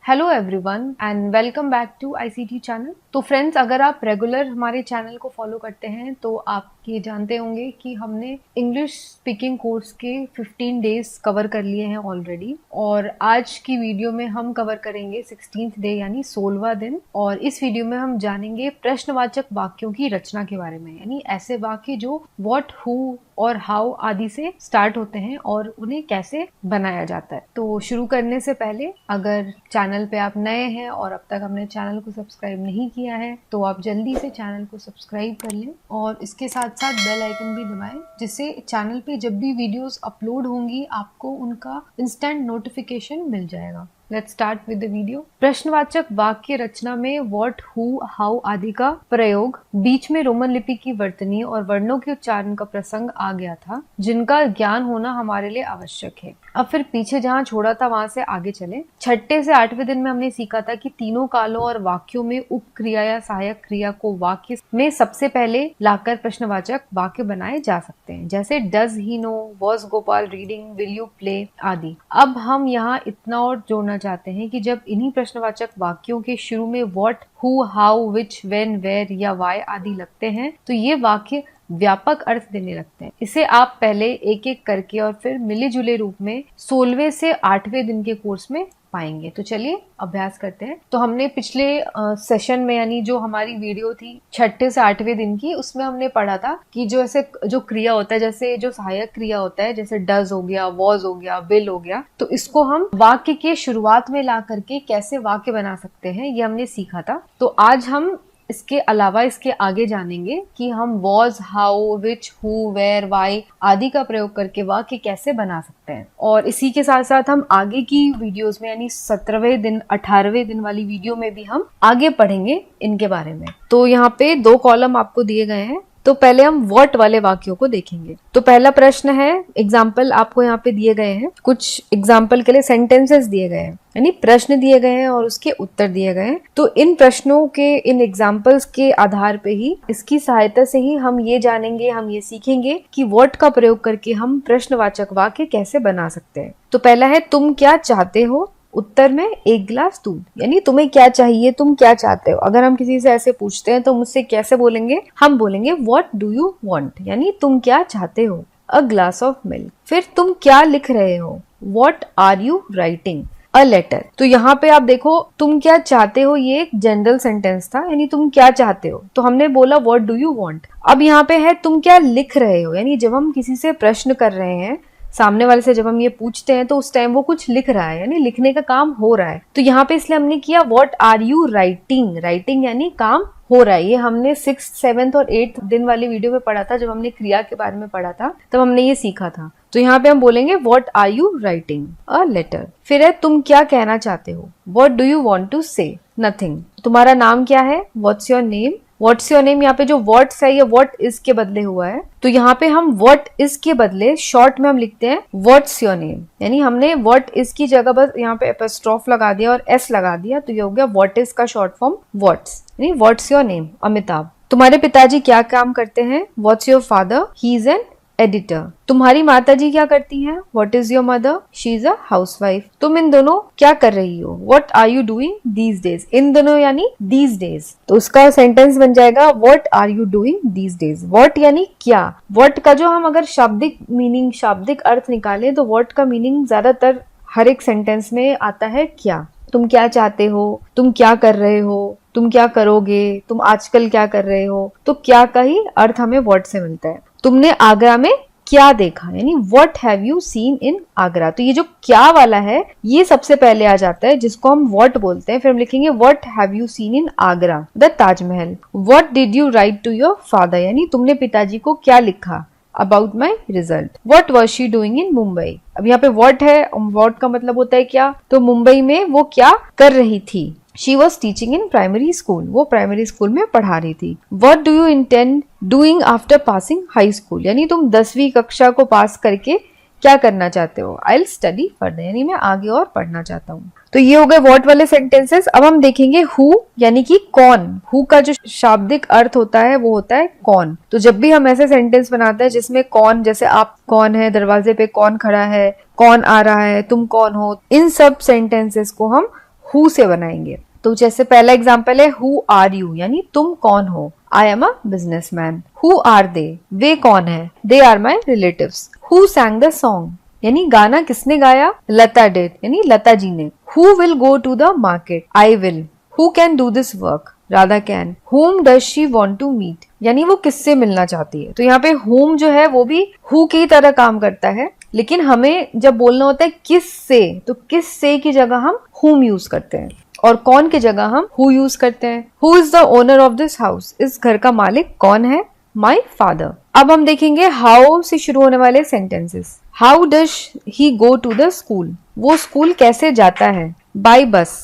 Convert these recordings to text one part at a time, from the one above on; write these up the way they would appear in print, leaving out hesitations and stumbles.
Hello everyone and welcome back to ICT channel. तो friends, अगर आप रेगुलर हमारे चैनल को फॉलो करते हैं तो आप ये जानते होंगे कि हमने इंग्लिश स्पीकिंग कोर्स के 15 डेज कवर कर लिए हैं ऑलरेडी। और आज की वीडियो में हम कवर करेंगे 16th डे यानी 16वां दिन। और इस वीडियो में हम जानेंगे प्रश्नवाचक वाक्यों की रचना के बारे में, यानी ऐसे वाक्य जो व्हाट, हु और हाउ आदि से स्टार्ट होते हैं और उन्हें कैसे बनाया जाता है। तो शुरू करने से पहले अगर चैनल पे आप नए हैं और अब तक हमने चैनल को सब्सक्राइब नहीं किया है तो आप जल्दी से चैनल को सब्सक्राइब कर लें और इसके साथ साथ बेल आइकन भी दबाएं, जिससे चैनल पे जब भी वीडियोस अपलोड होंगी आपको उनका इंस्टेंट नोटिफिकेशन मिल जाएगा। Let's start with the video. प्रश्नवाचक वाक्य रचना में व्हाट, हु, हाउ आदि का प्रयोग, बीच में रोमन लिपि की वर्तनी और वर्णों के उच्चारण का प्रसंग आ गया था, जिनका ज्ञान होना हमारे लिए आवश्यक है। अब फिर पीछे जहाँ छोड़ा था वहां से आगे चले। 6 से 8वें दिन में हमने सीखा था कि तीनों कालों और वाक्यों में उपक्रिया या सहायक क्रिया को वाक्य में सबसे पहले लाकर प्रश्नवाचक वाक्य बनाए जा सकते हैं, जैसे does he know, was Gopal reading, will you play आदि। अब हम यहाँ इतना और जोड़ना चाहते हैं कि जब इन्हीं प्रश्नवाचक वाक्यों के शुरू में what, who, how, which, when, where या व्हाई आदि लगते हैं तो ये वाक्य व्यापक अर्थ देने लगते हैं। इसे आप पहले एक एक करके और फिर मिले जुले रूप में 16वें से 8वें दिन के कोर्स में पाएंगे। तो चलिए अभ्यास करते हैं। तो हमने पिछले सेशन में, यानी जो हमारी वीडियो थी 6 से 8वें दिन की, उसमें हमने पढ़ा था कि जो ऐसे जो क्रिया होता है, जैसे जो सहायक क्रिया होता है, जैसे डज हो गया, वॉज हो गया, विल हो गया, तो इसको हम वाक्य के शुरुआत में ला करके कैसे वाक्य बना सकते हैं ये हमने सीखा था। तो आज हम इसके अलावा इसके आगे जानेंगे कि हम was, how, which, who, where, why आदि का प्रयोग करके वाक्य कैसे बना सकते हैं। और इसी के साथ साथ हम आगे की वीडियोस में, यानी 17वें दिन 18वें दिन वाली वीडियो में भी हम आगे पढ़ेंगे इनके बारे में। तो यहाँ पे 2 कॉलम आपको दिए गए हैं। तो पहले हम व्हाट वाले वाक्यों को देखेंगे। तो पहला प्रश्न है, एग्जाम्पल आपको यहाँ पे दिए गए हैं, कुछ एग्जाम्पल के लिए सेंटेंसेस दिए गए हैं, यानी प्रश्न दिए गए हैं और उसके उत्तर दिए गए हैं। तो इन प्रश्नों के, इन एग्जाम्पल्स के आधार पे ही, इसकी सहायता से ही हम ये जानेंगे, हम ये सीखेंगे कि व्हाट का प्रयोग करके हम प्रश्नवाचक वाक्य कैसे बना सकते हैं। तो पहला है, तुम क्या चाहते हो, उत्तर में 1 गिलास दूध। यानी तुम्हें क्या चाहिए, तुम क्या चाहते हो। अगर हम किसी से ऐसे पूछते हैं तो मुझसे कैसे बोलेंगे, हम बोलेंगे व्हाट डू यू वांट, यानी तुम क्या चाहते हो। A glass of milk. फिर तुम क्या लिख रहे हो, what are you writing, a letter. तो यहाँ पे आप देखो, तुम क्या चाहते हो ये एक जनरल सेंटेंस था, यानी तुम क्या चाहते हो, तो हमने बोला व्हाट डू यू वांट। अब यहाँ पे है तुम क्या लिख रहे हो, यानी जब हम किसी से प्रश्न कर रहे हैं, सामने वाले से जब हम ये पूछते हैं तो उस टाइम वो कुछ लिख रहा है, यानी लिखने का काम हो रहा है। तो यहाँ पे इसलिए हमने किया what are you writing, writing यानी काम हो रहा है। ये हमने 6th, 7th और 8th दिन वाली वीडियो में पढ़ा था, जब हमने क्रिया के बारे में पढ़ा था तब हमने ये सीखा था। तो यहाँ पे हम बोलेंगे what are you writing, a letter. फिर है तुम क्या कहना चाहते हो, what do you want to say, nothing. तुम्हारा नाम क्या है, what's your name. What's your name, यहाँ पे जो व्हाट्स है ये व्हाट इज के बदले हुआ है, तो यहाँ पे हम व्हाट इज के बदले शॉर्ट में हम लिखते हैं व्हाट्स योर नेम। यानी हमने व्हाट इज की जगह बस यहाँ पे एपोस्ट्रोफ लगा दिया और एस लगा दिया, तो ये हो गया व्हाट इज का शॉर्ट फॉर्म व्हाट्स, यानी व्हाट्स योर नेम, अमिताभ। तुम्हारे पिताजी क्या काम करते हैं, what's your father, he is an editor. तुम्हारी माताजी क्या करती हैं, what is your mother, she is a housewife. तुम इन दोनों क्या कर रही हो, what are you doing these days. इन दोनों यानी दीज डेज, तो उसका सेंटेंस बन जाएगा what are you doing these days. What यानी क्या, व्हाट का जो हम अगर शाब्दिक मीनिंग, शाब्दिक अर्थ निकालें तो व्हाट का मीनिंग ज्यादातर हर एक सेंटेंस में आता है क्या। तुम क्या चाहते हो, तुम क्या कर रहे हो, तुम क्या करोगे, तुम आजकल क्या कर रहे हो, तो क्या का ही अर्थ हमें व्हाट से मिलता है। तुमने आगरा में क्या देखा, यानी what have you seen in Agra. तो ये जो क्या वाला है ये सबसे पहले आ जाता है, जिसको हम व्हाट बोलते हैं। फिर हम लिखेंगे what have you seen in Agra, the Taj Mahal. What did you write to your father, यानी तुमने पिताजी को क्या लिखा, about my result. What was she doing in Mumbai. अब यहाँ पे व्हाट है, व्हाट का मतलब होता है क्या, तो मुंबई में वो क्या कर रही थी। She was teaching in primary school, वो प्राइमरी स्कूल में पढ़ा रही थी। What do you intend doing after passing high school, यानी तुम 10वीं कक्षा को पास करके क्या करना चाहते हो, आई विल स्टडी फर्दर, यानी मैं आगे और पढ़ना चाहता हूँ। तो ये हो गए व्हाट वाले सेंटेंसेस। अब हम देखेंगे हु, यानी कि कौन। हु का जो शाब्दिक अर्थ होता है वो होता है कौन। तो जब भी हम ऐसे सेंटेंस बनाते हैं जिसमें कौन, जैसे आप कौन है, दरवाजे पे कौन खड़ा है, कौन आ रहा है, तुम कौन हो, इन सब सेंटेंसेस को हम हु से बनाएंगे। तो जैसे पहला एग्जाम्पल है हु आर यू, यानी तुम कौन हो। I am a businessman. Who are they, वे कौन है। They are my relatives. Who sang the song, यानी गाना किसने गाया। लता डिड, यानी लता जी ने। Who will go to the market. I will. Who can do this work. Radha can. whom does she want to meet, यानी वो किससे मिलना चाहती है। तो यहाँ पे whom जो है वो भी who की तरह काम करता है, लेकिन हमें जब बोलना होता है किस से, तो किस से की जगह हम whom यूज करते हैं, और कौन की जगह हम who यूज करते हैं। Who is the owner of this house, इस घर का मालिक कौन है। My father। अब हम देखेंगे how से शुरू होने वाले sentences. How does he go to the school, वो स्कूल कैसे जाता है। By bus।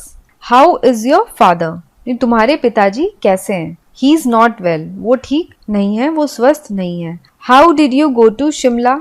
How is your father, तुम्हारे पिताजी कैसे हैं। He is not well, वो ठीक नहीं है, वो स्वस्थ नहीं है। How did you go to Shimla.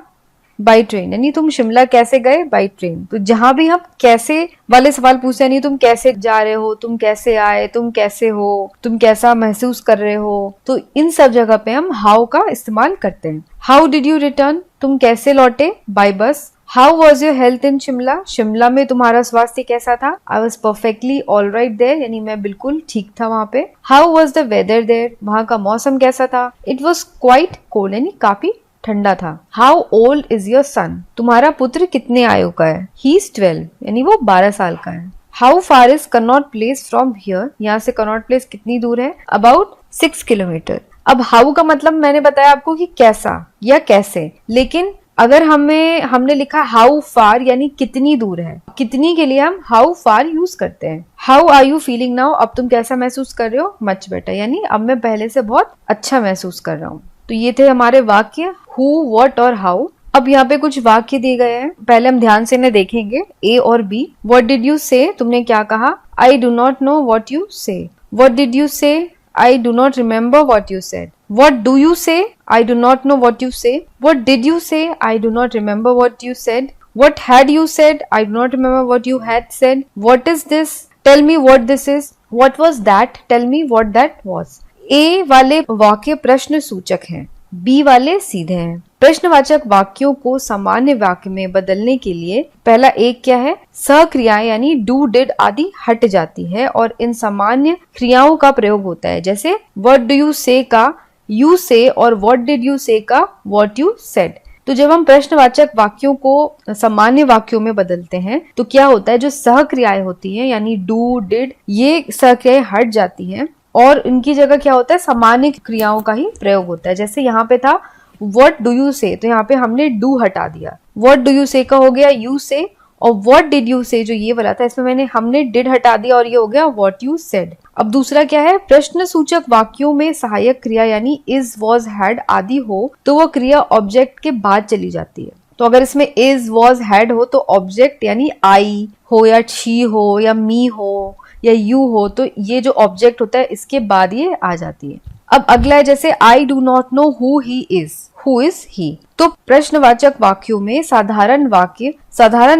By train, यानी तुम शिमला कैसे गए। By train. तो जहां भी हम कैसे वाले सवाल पूछते हैं, यानी तुम कैसे जा रहे हो, तुम कैसे आए, तुम कैसे हो, तुम कैसा महसूस कर रहे हो, तो इन सब जगह पे हम हाउ का इस्तेमाल करते हैं। हाउ डिड यू रिटर्न, तुम कैसे लौटे। By bus. How was your health in Shimla, Shimla में तुम्हारा स्वास्थ्य कैसा था। I was perfectly all right there, यानी मैं बिल्कुल ठीक था वहां पे। How was the weather there, वहां का मौसम कैसा था। इट वॉज क्वाइट कोल्ड, यानी काफी ठंडा था। How old is your son, तुम्हारा पुत्र कितने आयु का है। ही इज 12, यानी वो 12 साल का है। How far is Connaught place from here, यहाँ से कनॉट प्लेस कितनी दूर है। About 6 kilometre. अब हाउ का मतलब मैंने बताया आपको कि कैसा या कैसे, लेकिन अगर हमने लिखा हाउ फार यानी कितनी दूर है, कितनी के लिए हम हाउ फार यूज करते हैं। How are you feeling now, अब तुम कैसा महसूस कर रहे हो। मच बेटर, यानी अब मैं पहले से बहुत अच्छा महसूस कर रहा हूँ। तो ये थे हमारे वाक्य हु, व्हाट और हाउ। अब यहाँ पे कुछ वाक्य दिए गए हैं, पहले हम ध्यान से इन्हें देखेंगे, ए और बी। व्हाट डिड यू से, तुमने क्या कहा। I do not know what you से। व्हाट डिड यू से, I do not remember what you said. What do you say? I do not know what you say. What did you say? I do not remember what you said. What had you said? I do not remember what you had said. What is this? Tell me what this is. What was that? Tell me what that was. A वाले वाक्य प्रश्न सूचक हैं, B वाले सीधे हैं। प्रश्नवाचक वाक्यों को सामान्य वाक्य में बदलने के लिए पहला एक क्या है, सहक्रियाएं यानी डू डिड आदि हट जाती है और इन सामान्य क्रियाओं का प्रयोग होता है। जैसे व्हाट डू यू से का यू से और व्हाट डिड यू से का व्हाट यू सेड। तो जब हम प्रश्नवाचक वाक्यों को सामान्य वाक्यों में बदलते हैं तो क्या होता है, जो सहक्रियाएं होती हैं यानी डू डिड, ये सहक्रियाएं हट जाती हैं और इनकी जगह क्या होता है, सामान्य क्रियाओं का ही प्रयोग होता है। जैसे यहाँ पे था व्हाट डू यू से, तो यहाँ पे हमने डू हटा दिया। व्हाट डू यू से का हो गया यू से, और व्हाट डिड यू से जो ये वाला था इसमें हमने डिड हटा दिया और ये हो गया व्हाट यू सेड। अब दूसरा क्या है, प्रश्न सूचक वाक्यों में सहायक क्रिया यानी इज, वॉज, हैड आदि हो तो वो क्रिया ऑब्जेक्ट के बाद चली जाती है। तो अगर इसमें इज, वॉज, हैड हो तो ऑब्जेक्ट यानी आई हो या शी हो या मी हो या यू हो, तो ये जो ऑब्जेक्ट होता है इसके बाद ये आ जाती है। अब अगला है जैसे I do not know who he is, who is he. तो प्रश्नवाचक वाक्यों में साधारण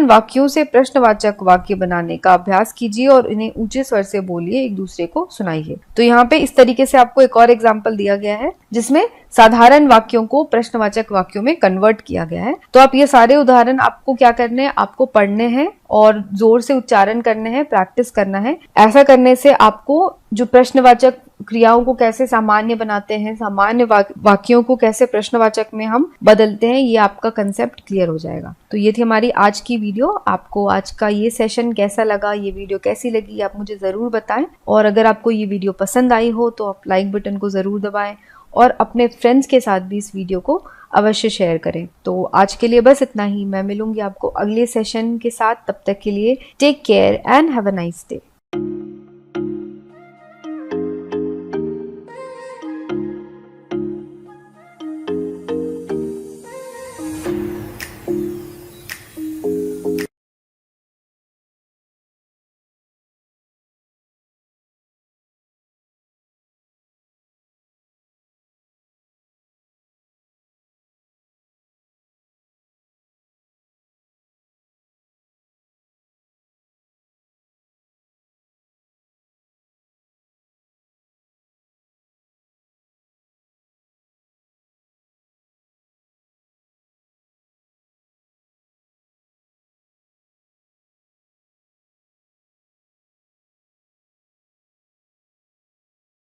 वाक्यों से प्रश्नवाचक वाक्य बनाने का अभ्यास कीजिए और इन्हें ऊंचे स्वर से बोलिए, एक दूसरे को सुनाइए। तो यहाँ पे इस तरीके से आपको एक और एग्जाम्पल दिया गया है जिसमें साधारण वाक्यों को प्रश्नवाचक वाक्यों में कन्वर्ट किया गया है। तो आप ये सारे उदाहरण आपको क्या करने हैं, आपको पढ़ने हैं और जोर से उच्चारण करने हैं, प्रैक्टिस करना है। ऐसा करने से आपको जो प्रश्नवाचक क्रियाओं को कैसे सामान्य बनाते हैं, सामान्य वाक्यों को कैसे प्रश्नवाचक में हम बदलते हैं, ये आपका कंसेप्ट क्लियर हो जाएगा। तो ये थी हमारी आज की वीडियो। आपको आज का ये सेशन कैसा लगा, ये वीडियो कैसी लगी, आप मुझे जरूर बताएं। और अगर आपको ये वीडियो पसंद आई हो तो आप लाइक बटन को जरूर दबाएं और अपने फ्रेंड्स के साथ भी इस वीडियो को अवश्य शेयर करें। तो आज के लिए बस इतना ही। मैं मिलूंगी आपको अगले सेशन के साथ। तब तक के लिए take care and have a nice day.